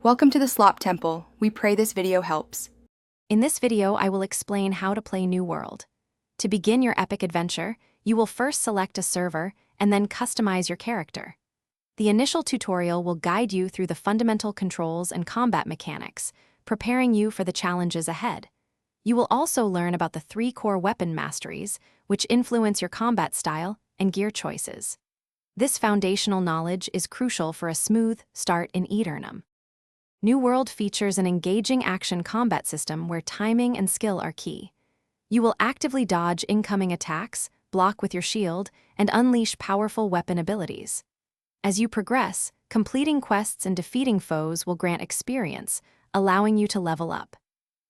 Welcome to the Slop Temple. We pray this video helps. In this video, I will explain how to play New World. To begin your epic adventure, you will first select a server and then customize your character. The initial tutorial will guide you through the fundamental controls and combat mechanics, preparing you for the challenges ahead. You will also learn about the 3 core weapon masteries, which influence your combat style and gear choices. This foundational knowledge is crucial for a smooth start in Aeternum. New World features an engaging action combat system where timing and skill are key. You will actively dodge incoming attacks, block with your shield, and unleash powerful weapon abilities. As you progress, completing quests and defeating foes will grant experience, allowing you to level up.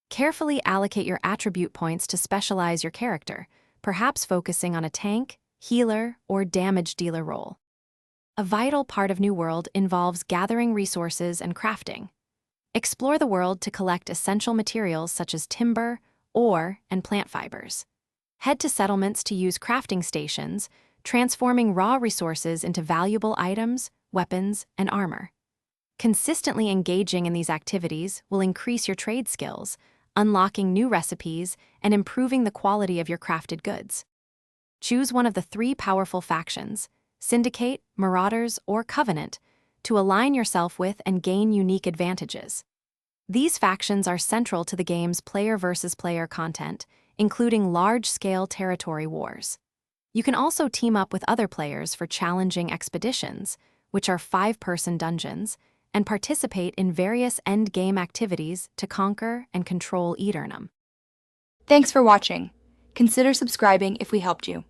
Carefully allocate your attribute points to specialize your character, perhaps focusing on a tank, healer, or damage dealer role. A vital part of New World involves gathering resources and crafting. Explore the world to collect essential materials such as timber, ore, and plant fibers. Head to settlements to use crafting stations, transforming raw resources into valuable items, weapons, and armor. Consistently engaging in these activities will increase your trade skills, unlocking new recipes and improving the quality of your crafted goods. Choose one of the 3 powerful factions, Syndicate, Marauders, or Covenant, to align yourself with and gain unique advantages. These factions are central to the game's player versus player content, including large-scale territory wars. You can also team up with other players for challenging expeditions, which are 5-person dungeons, and participate in various endgame activities to conquer and control Aeternum. Thanks for watching. Consider subscribing if we helped you.